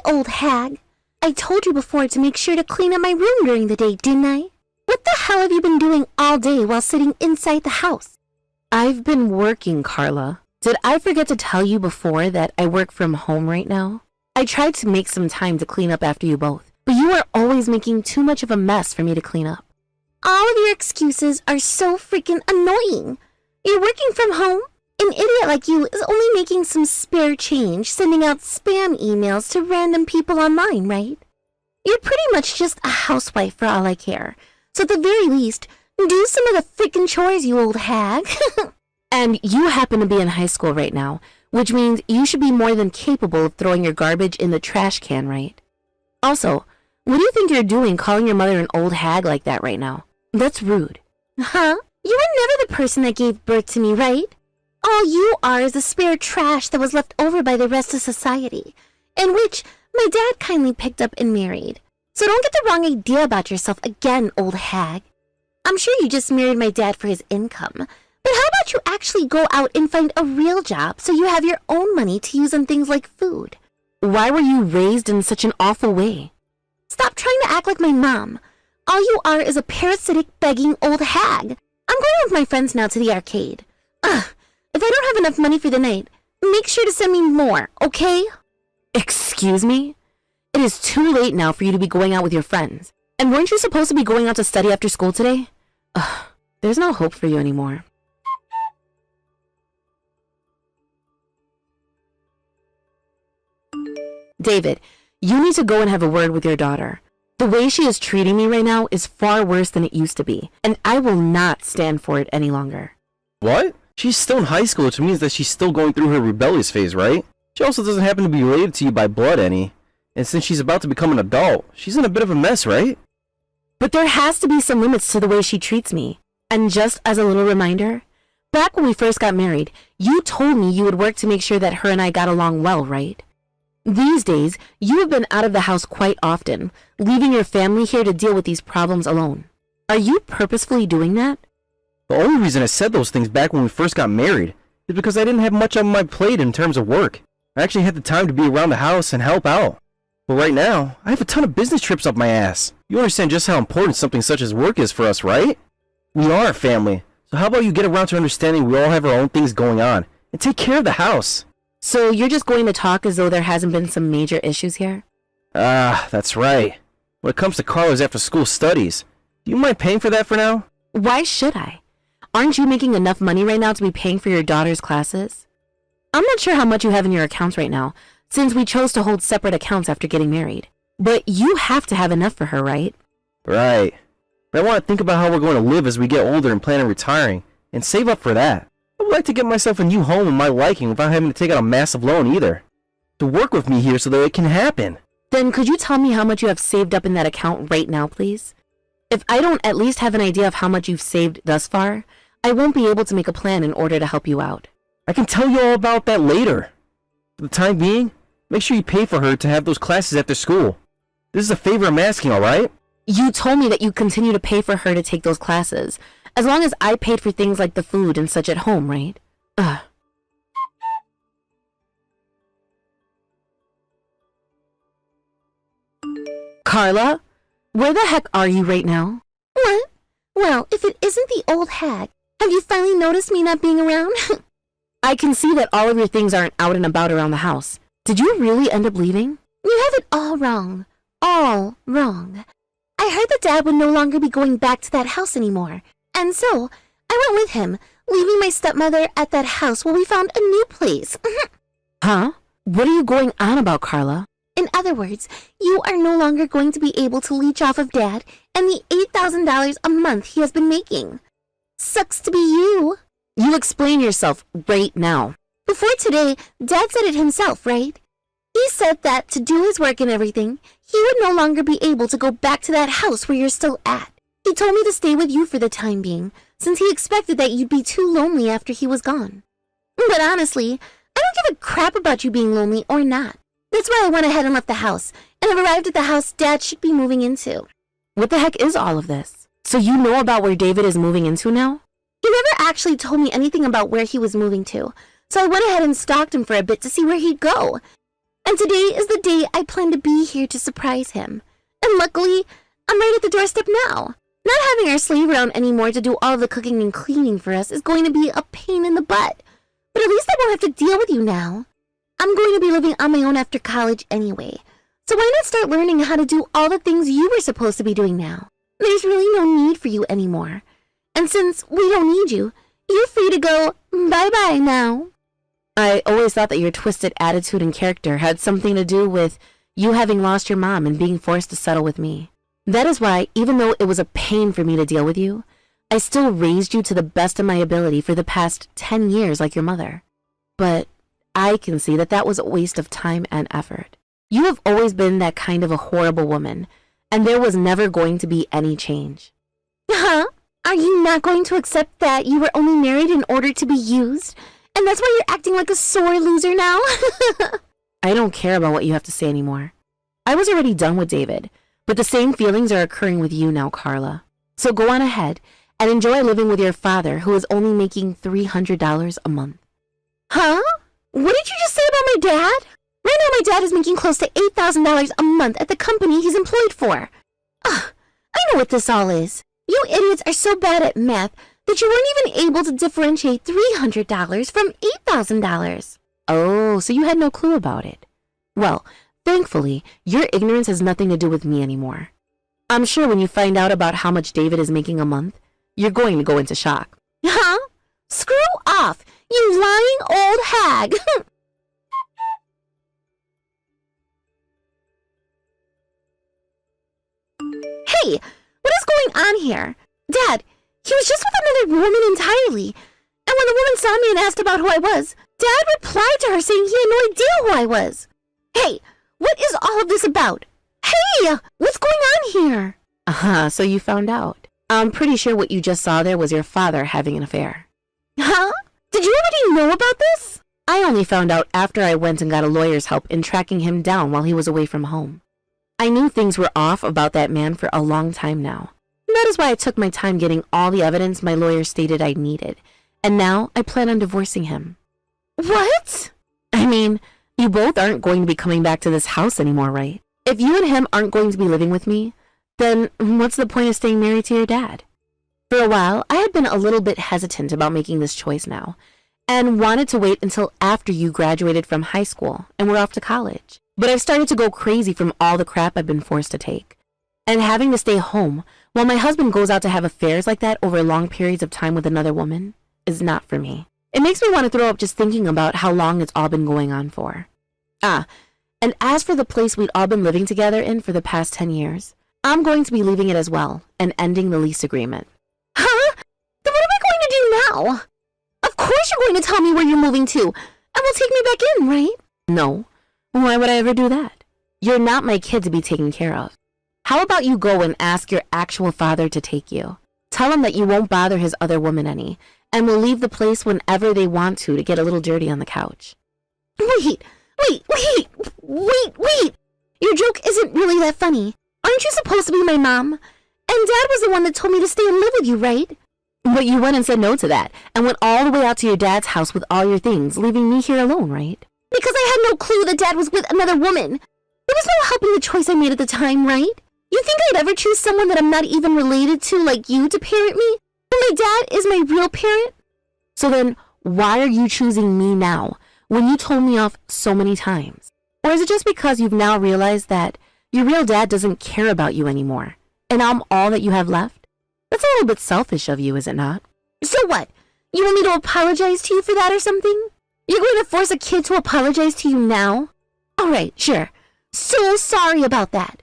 old hag. I told you before to make sure to clean up my room during the day, didn't I? What the hell have you been doing all day while sitting inside the house? I've been working, Carla. Did I forget to tell you before that I work from home right now? I tried to make some time to clean up after you both, but you are always making too much of a mess for me to clean up. All of your excuses are so freaking annoying. You're working from home? An idiot like you is only making some spare change sending out spam emails to random people online, right? You're pretty much just a housewife for all I care. So at the very least, do some of the freaking chores, you old hag. And you happen to be in high school right now, which means you should be more than capable of throwing your garbage in the trash can, right? Also, what do you think you're doing calling your mother an old hag like that right now? That's rude. Huh? You were never the person that gave birth to me, right? All you are is the spare trash that was left over by the rest of society, and which my dad kindly picked up and married. So don't get the wrong idea about yourself again, old hag. I'm sure you just married my dad for his income, but how about you actually go out and find a real job so you have your own money to use on things like food? Why were you raised in such an awful way? Stop trying to act like my mom. All you are is a parasitic, begging old hag. I'm going with my friends now to the arcade. Ugh, if I don't have enough money for the night, make sure to send me more, okay? Excuse me? It is too late now for you to be going out with your friends. And weren't you supposed to be going out to study after school today? Ugh, there's no hope for you anymore. David, you need to go and have a word with your daughter. The way she is treating me right now is far worse than it used to be, and I will not stand for it any longer. What? She's still in high school, which means that she's still going through her rebellious phase, right? She also doesn't happen to be related to you by blood any. And since she's about to become an adult, she's in a bit of a mess, right? But there has to be some limits to the way she treats me. And just as a little reminder, back when we first got married, you told me you would work to make sure that her and I got along well, right? These days, you have been out of the house quite often, leaving your family here to deal with these problems alone. Are you purposefully doing that? The only reason I said those things back when we first got married is because I didn't have much on my plate in terms of work. I actually had the time to be around the house and help out. But right now, I have a ton of business trips up my ass. You understand just how important something such as work is for us, right? We are a family, so how about you get around to understanding we all have our own things going on, and take care of the house? So you're just going to talk as though there hasn't been some major issues here? Ah, that's right. When it comes to Carla's after-school studies, do you mind paying for that for now? Why should I? Aren't you making enough money right now to be paying for your daughter's classes? I'm not sure how much you have in your accounts right now, since we chose to hold separate accounts after getting married. But you have to have enough for her, right? Right. But I want to think about how we're going to live as we get older and plan on retiring, and save up for that. I would like to get myself a new home in my liking without having to take out a massive loan either. To work with me here so that it can happen. Then could you tell me how much you have saved up in that account right now, please? If I don't at least have an idea of how much you've saved thus far, I won't be able to make a plan in order to help you out. I can tell you all about that later. For the time being, make sure you pay for her to have those classes after school. This is a favor I'm asking, alright? You told me that you continue to pay for her to take those classes, as long as I paid for things like the food and such at home, right? Ugh. Carla? Where the heck are you right now? What? Well, if it isn't the old hag, have you finally noticed me not being around? I can see that all of your things aren't out and about around the house. Did you really end up leaving? You have it all wrong. All wrong. I heard that Dad would no longer be going back to that house anymore, and so I went with him, leaving my stepmother at that house while we found a new place. Huh? What are you going on about, Carla? In other words, you are no longer going to be able to leech off of Dad and the $8,000 a month he has been making. Sucks to be you. You explain yourself right now. Before today, Dad said it himself, right? He said that to do his work and everything, he would no longer be able to go back to that house where you're still at. He told me to stay with you for the time being, since he expected that you'd be too lonely after he was gone. But honestly, I don't give a crap about you being lonely or not. That's why I went ahead and left the house, and I've arrived at the house Dad should be moving into. What the heck is all of this? So you know about where David is moving into now? He never actually told me anything about where he was moving to, so I went ahead and stalked him for a bit to see where he'd go. And today is the day I plan to be here to surprise him. And luckily, I'm right at the doorstep now. Not having our slave around anymore to do all the cooking and cleaning for us is going to be a pain in the butt. But at least I won't have to deal with you now. I'm going to be living on my own after college anyway. So why not start learning how to do all the things you were supposed to be doing now? There's really no need for you anymore. And since we don't need you, you're free to go bye-bye now. I always thought that your twisted attitude and character had something to do with you having lost your mom and being forced to settle with me. That is why, even though it was a pain for me to deal with you, I still raised you to the best of my ability for the past 10 years like your mother. But I can see that that was a waste of time and effort. You have always been that kind of a horrible woman, and there was never going to be any change. Huh? Are you not going to accept that you were only married in order to be used? And that's why you're acting like a sore loser now? I don't care about what you have to say anymore. I was already done with David, but the same feelings are occurring with you now, Carla. So go on ahead and enjoy living with your father, who is only making $300 a month. Huh? What did you just say about my dad? Right now my dad is making close to $8,000 a month at the company he's employed for. Ugh, I know what this all is. You idiots are so bad at math that you weren't even able to differentiate $300 from $8,000. Oh, so you had no clue about it. Well, thankfully, your ignorance has nothing to do with me anymore. I'm sure when you find out about how much David is making a month, you're going to go into shock. Huh? Screw off, you lying old hag! Hey, what is going on here? Dad, he was just with another woman entirely. And when the woman saw me and asked about who I was, Dad replied to her saying he had no idea who I was. Hey, what is all of this about? Hey, what's going on here? So you found out. I'm pretty sure what you just saw there was your father having an affair. Huh? Did you already know about this? I only found out after I went and got a lawyer's help in tracking him down while he was away from home. I knew things were off about that man for a long time now. That is why I took my time getting all the evidence my lawyer stated I needed. And now I plan on divorcing him. What? I mean, you both aren't going to be coming back to this house anymore, right? If you and him aren't going to be living with me, then what's the point of staying married to your dad? For a while, I had been a little bit hesitant about making this choice now, and wanted to wait until after you graduated from high school and were off to college. But I've started to go crazy from all the crap I've been forced to take. And having to stay home while my husband goes out to have affairs like that over long periods of time with another woman is not for me. It makes me want to throw up just thinking about how long it's all been going on for. And as for the place we'd all been living together in for the past 10 years, I'm going to be leaving it as well and ending the lease agreement. Huh? Then what am I going to do now? Of course you're going to tell me where you're moving to, and will take me back in, right? No. Why would I ever do that? You're not my kid to be taken care of. How about you go and ask your actual father to take you? Tell him that you won't bother his other woman any, and will leave the place whenever they want to get a little dirty on the couch. Wait! Your joke isn't really that funny. Aren't you supposed to be my mom? And Dad was the one that told me to stay and live with you, right? But you went and said no to that, and went all the way out to your dad's house with all your things, leaving me here alone, right? Because I had no clue that Dad was with another woman. There was no helping the choice I made at the time, right? You think I'd ever choose someone that I'm not even related to like you to parent me? When my dad is my real parent? So then, why are you choosing me now, when you told me off so many times? Or is it just because you've now realized that your real dad doesn't care about you anymore, and I'm all that you have left? That's a little bit selfish of you, is it not? So what? You want me to apologize to you for that or something? You're going to force a kid to apologize to you now? All right, sure. So sorry about that.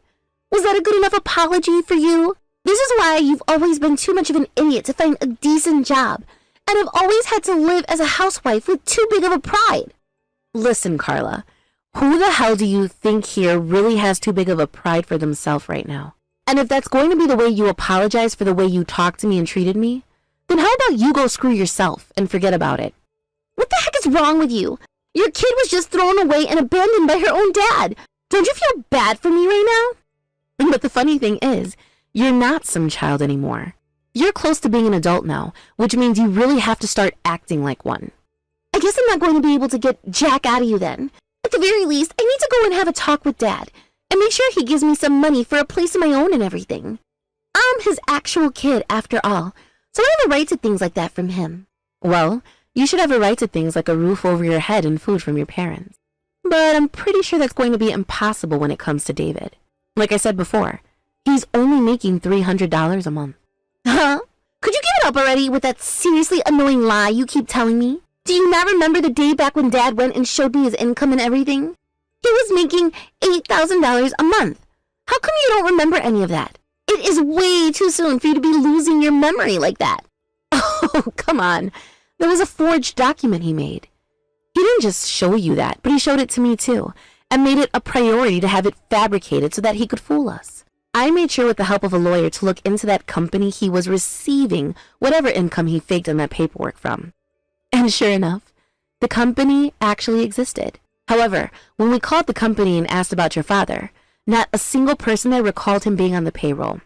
Was that a good enough apology for you? This is why you've always been too much of an idiot to find a decent job, and have always had to live as a housewife with too big of a pride. Listen, Carla, who the hell do you think here really has too big of a pride for themselves right now? And if that's going to be the way you apologize for the way you talked to me and treated me, then how about you go screw yourself and forget about it? What the heck is wrong with you? Your kid was just thrown away and abandoned by her own dad. Don't you feel bad for me right now? But the funny thing is, you're not some child anymore. You're close to being an adult now, which means you really have to start acting like one. I guess I'm not going to be able to get Jack out of you then. At the very least, I need to go and have a talk with Dad and make sure he gives me some money for a place of my own and everything. I'm his actual kid, after all, so I have a right to things like that from him. Well, you should have a right to things like a roof over your head and food from your parents. But I'm pretty sure that's going to be impossible when it comes to David. Like I said before, he's only making $300 a month. Huh? Could you give it up already with that seriously annoying lie you keep telling me? Do you not remember the day back when Dad went and showed me his income and everything? He was making $8,000 a month. How come you don't remember any of that? It is way too soon for you to be losing your memory like that. Oh, come on. There was a forged document he made. He didn't just show you that, but he showed it to me too, and made it a priority to have it fabricated so that he could fool us. I made sure with the help of a lawyer to look into that company he was receiving whatever income he faked on that paperwork from. And sure enough, the company actually existed. However, when we called the company and asked about your father, not a single person there recalled him being on the payroll.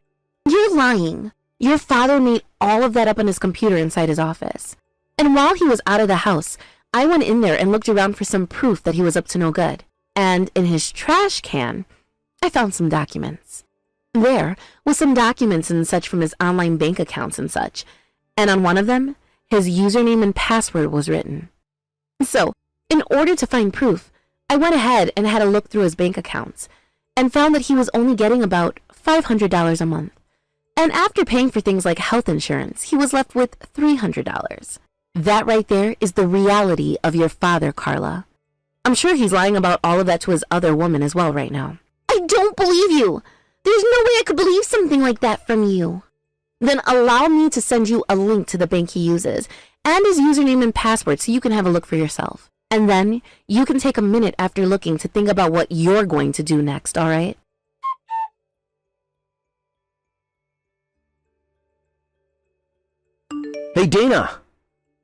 You're lying. Your father made all of that up on his computer inside his office. And while he was out of the house, I went in there and looked around for some proof that he was up to no good. And in his trash can, I found some documents. There was some documents and such from his online bank accounts and such. And on one of them, his username and password was written. So, in order to find proof, I went ahead and had a look through his bank accounts and found that he was only getting about $500 a month. And after paying for things like health insurance, he was left with $300. That right there is the reality of your father, Carla. I'm sure he's lying about all of that to his other woman as well right now. I don't believe you. There's no way I could believe something like that from you. Then allow me to send you a link to the bank he uses and his username and password so you can have a look for yourself. And then you can take a minute after looking to think about what you're going to do next, all right? Hey, Dana!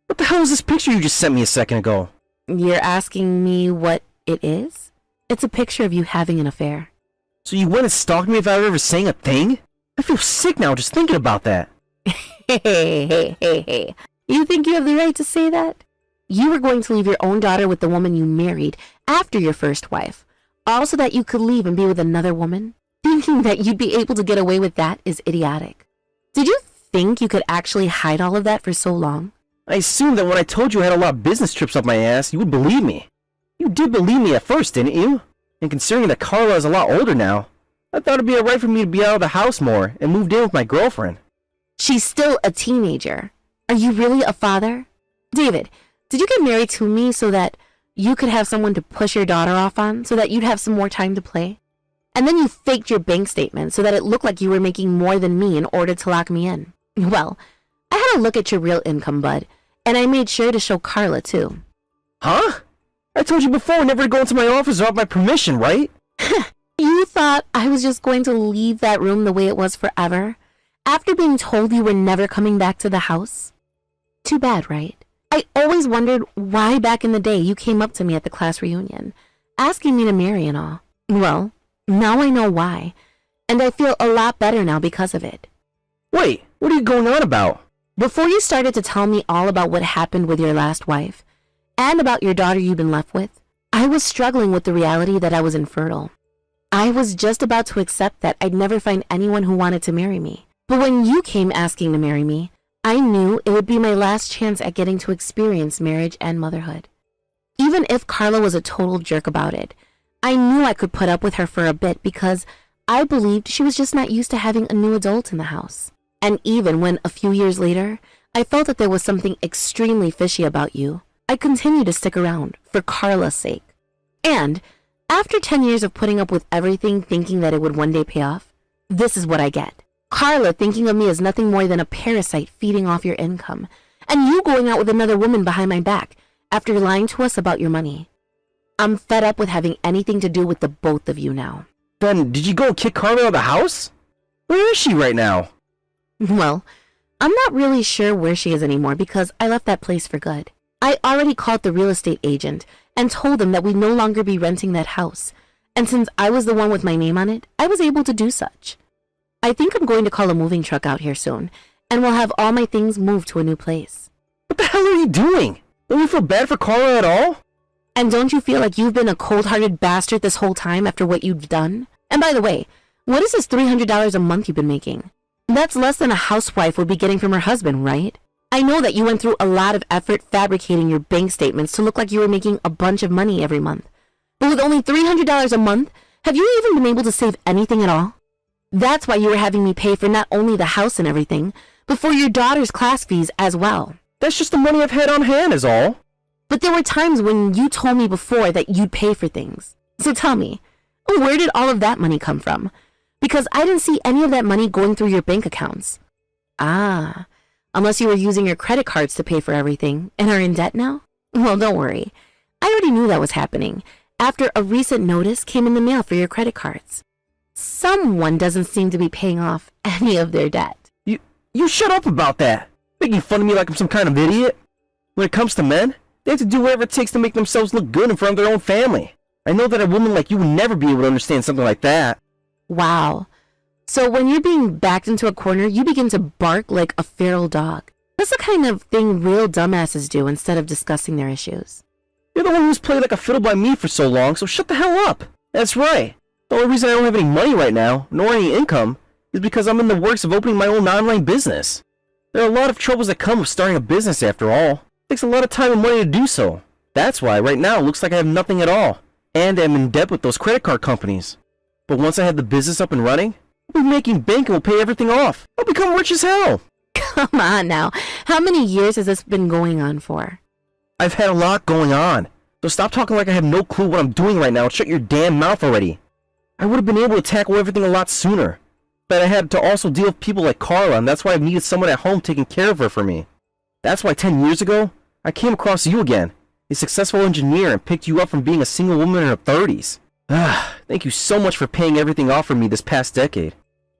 What the hell is this picture you just sent me a second ago? You're asking me what it is? It's a picture of you having an affair. So you went and stalked me without ever saying a thing? I feel sick now just thinking about that. Hey. You think you have the right to say that? You were going to leave your own daughter with the woman you married after your first wife, all so that you could leave and be with another woman? Thinking that you'd be able to get away with that is idiotic. Did you think you could actually hide all of that for so long? I assumed that when I told you I had a lot of business trips up my ass, you would believe me. You did believe me at first, didn't you? And considering that Carla is a lot older now, I thought it'd be alright for me to be out of the house more and moved in with my girlfriend. She's still a teenager. Are you really a father? David, did you get married to me so that you could have someone to push your daughter off on, so that you'd have some more time to play? And then you faked your bank statement so that it looked like you were making more than me in order to lock me in. Well, I had a look at your real income, bud, and I made sure to show Carla too. Huh? I told you before never to go into my office without my permission, right? You thought I was just going to leave that room the way it was forever? After being told you were never coming back to the house? Too bad, right? I always wondered why back in the day you came up to me at the class reunion, asking me to marry and all. Well, now I know why, and I feel a lot better now because of it. Wait, what are you going on about? Before you started to tell me all about what happened with your last wife, and about your daughter you've been left with, I was struggling with the reality that I was infertile. I was just about to accept that I'd never find anyone who wanted to marry me. But when you came asking to marry me, I knew it would be my last chance at getting to experience marriage and motherhood. Even if Carla was a total jerk about it, I knew I could put up with her for a bit because I believed she was just not used to having a new adult in the house. And even when a few years later, I felt that there was something extremely fishy about you, I continued to stick around for Carla's sake. And after 10 years of putting up with everything thinking that it would one day pay off, this is what I get. Carla thinking of me as nothing more than a parasite feeding off your income, and you going out with another woman behind my back after lying to us about your money. I'm fed up with having anything to do with the both of you now. Then, did you go and kick Carla out of the house? Where is she right now? Well, I'm not really sure where she is anymore because I left that place for good. I already called the real estate agent and told them that we'd no longer be renting that house, and since I was the one with my name on it, I was able to do such. I think I'm going to call a moving truck out here soon, and we'll have all my things moved to a new place. What the hell are you doing? Don't you feel bad for Carla at all? And don't you feel like you've been a cold-hearted bastard this whole time after what you've done? And by the way, what is this $300 a month you've been making? That's less than a housewife would be getting from her husband, right? I know that you went through a lot of effort fabricating your bank statements to look like you were making a bunch of money every month. But with only $300 a month, have you even been able to save anything at all? That's why you were having me pay for not only the house and everything, but for your daughter's class fees as well. That's just the money I've had on hand is all. But there were times when you told me before that you'd pay for things. So tell me, where did all of that money come from? Because I didn't see any of that money going through your bank accounts. Ah, unless you were using your credit cards to pay for everything and are in debt now? Well, don't worry. I already knew that was happening after a recent notice came in the mail for your credit cards. Someone doesn't seem to be paying off any of their debt. You shut up about that. Making fun of me like I'm some kind of idiot. When it comes to men, they have to do whatever it takes to make themselves look good in front of their own family. I know that a woman like you would never be able to understand something like that. Wow. So when you're being backed into a corner, you begin to bark like a feral dog. That's the kind of thing real dumbasses do instead of discussing their issues. You're the one who's played like a fiddle by me for so long, so shut the hell up. That's right. The only reason I don't have any money right now, nor any income, is because I'm in the works of opening my own online business. There are a lot of troubles that come with starting a business after all. It takes a lot of time and money to do so. That's why right now it looks like I have nothing at all, and I'm in debt with those credit card companies. But once I have the business up and running, I'll be making bank and will pay everything off. I'll become rich as hell. Come on now. How many years has this been going on for? I've had a lot going on. So stop talking like I have no clue what I'm doing right now and shut your damn mouth already. I would have been able to tackle everything a lot sooner. But I had to also deal with people like Carla, and that's why I've needed someone at home taking care of her for me. That's why 10 years ago, I came across you again, a successful engineer, and picked you up from being a single woman in her 30s. Thank you so much for paying everything off for me this past decade.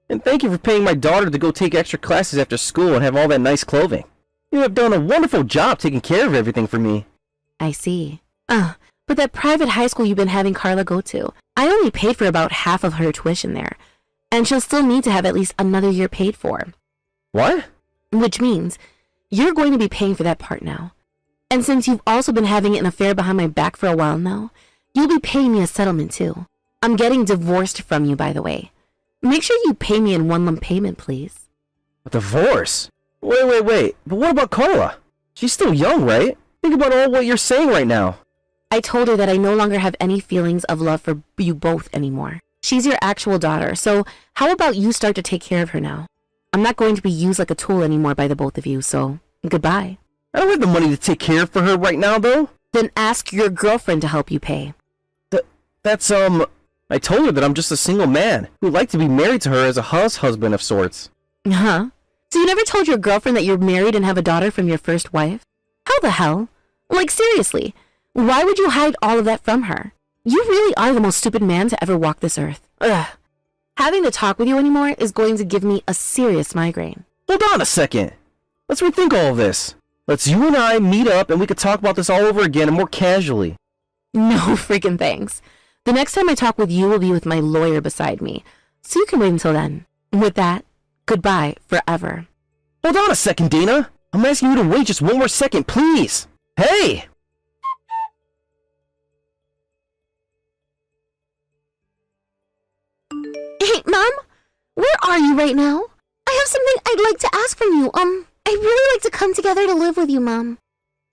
And thank you for paying my daughter to go take extra classes after school and have all that nice clothing. You have done a wonderful job taking care of everything for me. I see. But that private high school you've been having Carla go to, I only paid for about half of her tuition there. And she'll still need to have at least another year paid for. What? Which means you're going to be paying for that part now. And since you've also been having an affair behind my back for a while now, you'll be paying me a settlement too. I'm getting divorced from you, by the way. Make sure you pay me in one lump payment, please. A divorce? Wait. But what about Carla? She's still young, right? Think about all what you're saying right now. I told her that I no longer have any feelings of love for you both anymore. She's your actual daughter, so how about you start to take care of her now? I'm not going to be used like a tool anymore by the both of you, so goodbye. I don't have the money to take care of for her right now, though. Then ask your girlfriend to help you pay. I told her that I'm just a single man who'd like to be married to her as a husband of sorts. Huh? So you never told your girlfriend that you're married and have a daughter from your first wife? How the hell? Like, seriously, why would you hide all of that from her? You really are the most stupid man to ever walk this earth. Ugh. Having to talk with you anymore is going to give me a serious migraine. Hold on a second. Let's rethink all of this. Let's you and I meet up and we could talk about this all over again and more casually. No freaking thanks. The next time I talk with you will be with my lawyer beside me, so you can wait until then. With that, goodbye forever. Hold on a second, Dana. I'm asking you to wait just one more second, please. Hey! Hey, Mom? Where are you right now? I have something I'd like to ask from you. I'd really like to come together to live with you, Mom.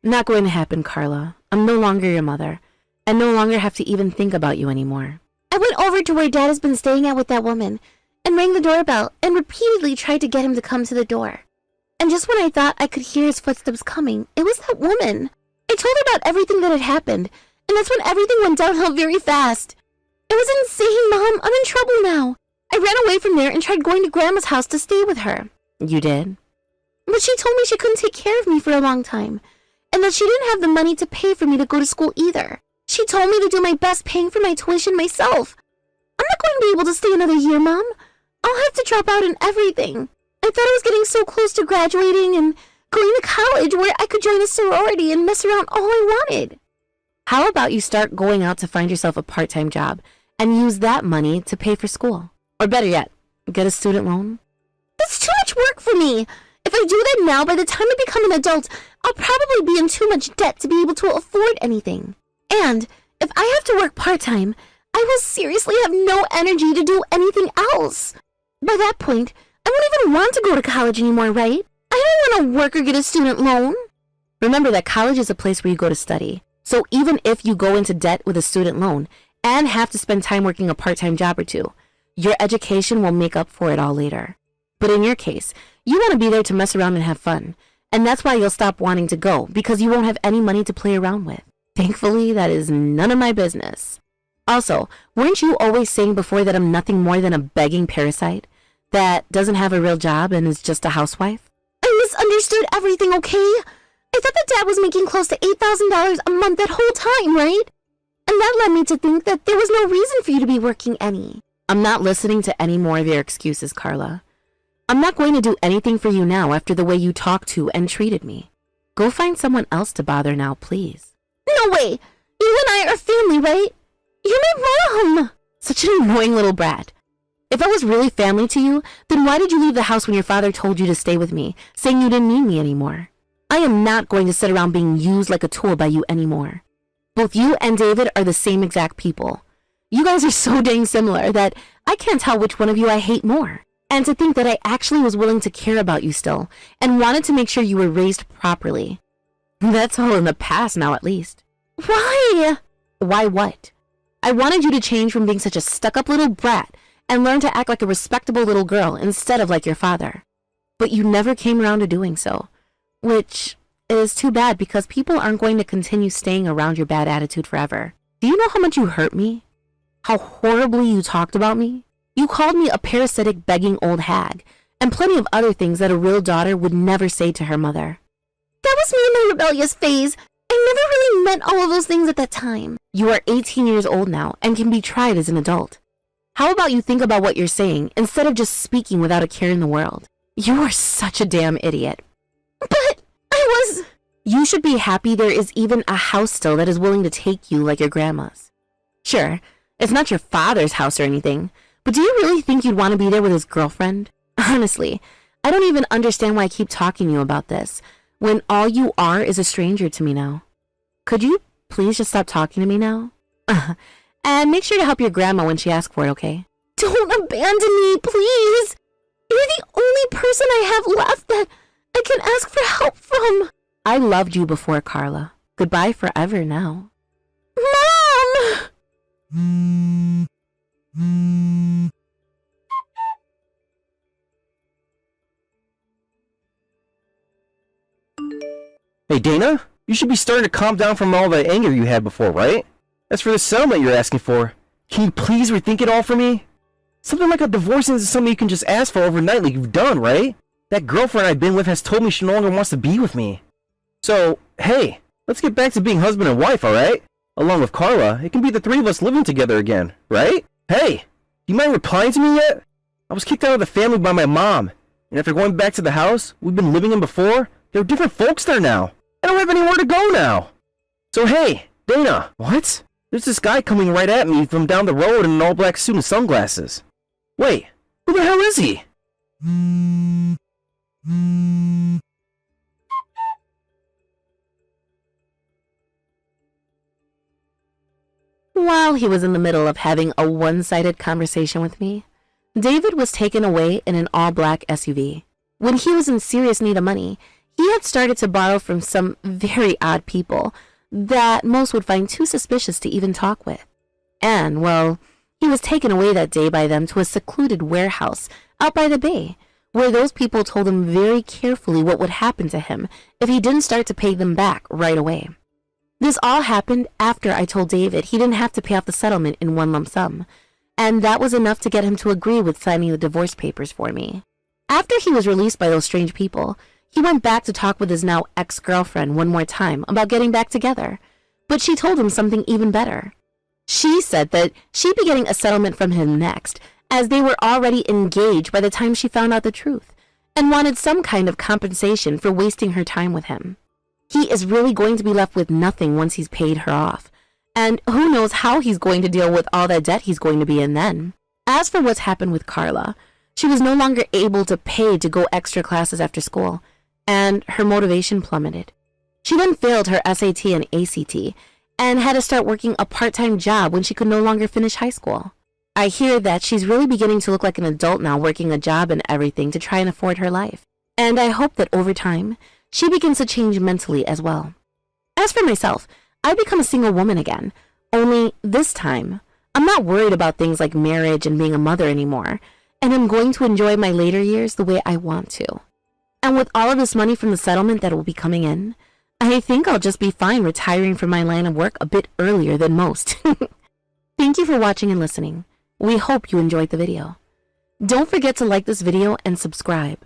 Not going to happen, Carla. I'm no longer your mother, and no longer have to even think about you anymore. I went over to where Dad has been staying at with that woman, and rang the doorbell, and repeatedly tried to get him to come to the door. And just when I thought I could hear his footsteps coming, it was that woman. I told her about everything that had happened, and that's when everything went downhill very fast. It was insane, Mom. I'm in trouble now. I ran away from there and tried going to Grandma's house to stay with her. You did? But she told me she couldn't take care of me for a long time, and that she didn't have the money to pay for me to go to school either. She told me to do my best paying for my tuition myself. I'm not going to be able to stay another year, Mom. I'll have to drop out in everything. I thought I was getting so close to graduating and going to college where I could join a sorority and mess around all I wanted. How about you start going out to find yourself a part-time job and use that money to pay for school? Or better yet, get a student loan? That's too much work for me. If I do that now, by the time I become an adult, I'll probably be in too much debt to be able to afford anything. And if I have to work part-time, I will seriously have no energy to do anything else. By that point, I won't even want to go to college anymore, right? I don't want to work or get a student loan. Remember that college is a place where you go to study. So even if you go into debt with a student loan and have to spend time working a part-time job or two, your education will make up for it all later. But in your case, you want to be there to mess around and have fun. And that's why you'll stop wanting to go, because you won't have any money to play around with. Thankfully, that is none of my business. Also, weren't you always saying before that I'm nothing more than a begging parasite that doesn't have a real job and is just a housewife? I misunderstood everything, okay? I thought that Dad was making close to $8,000 a month that whole time, right? And that led me to think that there was no reason for you to be working any. I'm not listening to any more of your excuses, Carla. I'm not going to do anything for you now after the way you talked to and treated me. Go find someone else to bother now, please. No way! You and I are family, right? You're my mom! Such an annoying little brat. If I was really family to you, then why did you leave the house when your father told you to stay with me, saying you didn't need me anymore? I am not going to sit around being used like a tool by you anymore. Both you and David are the same exact people. You guys are so dang similar that I can't tell which one of you I hate more. And to think that I actually was willing to care about you still, and wanted to make sure you were raised properly. That's all in the past now, at least. Why? Why what? I wanted you to change from being such a stuck-up little brat and learn to act like a respectable little girl instead of like your father. But you never came around to doing so, which is too bad because people aren't going to continue staying around your bad attitude forever. Do you know how much you hurt me? How horribly you talked about me? You called me a parasitic, begging old hag, and plenty of other things that a real daughter would never say to her mother. That was me in my rebellious phase. I never really meant all of those things at that time. You are 18 years old now and can be tried as an adult. How about you think about what you're saying instead of just speaking without a care in the world? You are such a damn idiot. But I was... You should be happy there is even a house still that is willing to take you like your grandma's. Sure, it's not your father's house or anything, but do you really think you'd want to be there with his girlfriend? Honestly, I don't even understand why I keep talking to you about this, when all you are is a stranger to me now. Could you please just stop talking to me now? And make sure to help your grandma when she asks for it, okay? Don't abandon me, please! You're the only person I have left that I can ask for help from. I loved you before, Carla. Goodbye forever now. Mom! Hey, Dana, you should be starting to calm down from all the anger you had before, right? As for the settlement you're asking for, can you please rethink it all for me? Something like a divorce isn't something you can just ask for overnight like you've done, right? That girlfriend I've been with has told me she no longer wants to be with me. So, hey, let's get back to being husband and wife, alright? Along with Carla, it can be the three of us living together again, right? Hey, do you mind replying to me yet? I was kicked out of the family by my mom, and after going back to the house we've been living in before, there are different folks there now. I don't have anywhere to go now. So hey, Dana. What? There's this guy coming right at me from down the road in an all-black suit and sunglasses. Wait, who the hell is he? While he was in the middle of having a one-sided conversation with me, David was taken away in an all-black SUV. When he was in serious need of money, he had started to borrow from some very odd people that most would find too suspicious to even talk with. And, well, he was taken away that day by them to a secluded warehouse out by the bay, where those people told him very carefully what would happen to him if he didn't start to pay them back right away. This all happened after I told David he didn't have to pay off the settlement in one lump sum, and that was enough to get him to agree with signing the divorce papers for me. After he was released by those strange people, he went back to talk with his now ex-girlfriend one more time about getting back together, but she told him something even better. She said that she'd be getting a settlement from him next, as they were already engaged by the time she found out the truth, and wanted some kind of compensation for wasting her time with him. He is really going to be left with nothing once he's paid her off, and who knows how he's going to deal with all that debt he's going to be in then. As for what's happened with Carla, she was no longer able to pay to go extra classes after school, and her motivation plummeted. She then failed her SAT and ACT, and had to start working a part-time job when she could no longer finish high school. I hear that she's really beginning to look like an adult now, working a job and everything to try and afford her life. And I hope that over time, she begins to change mentally as well. As for myself, I become a single woman again. Only this time, I'm not worried about things like marriage and being a mother anymore, and I'm going to enjoy my later years the way I want to. And with all of this money from the settlement that will be coming in, I think I'll just be fine retiring from my line of work a bit earlier than most. Thank you for watching and listening. We hope you enjoyed the video. Don't forget to like this video and subscribe.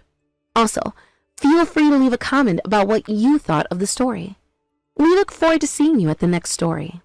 Also, feel free to leave a comment about what you thought of the story. We look forward to seeing you at the next story.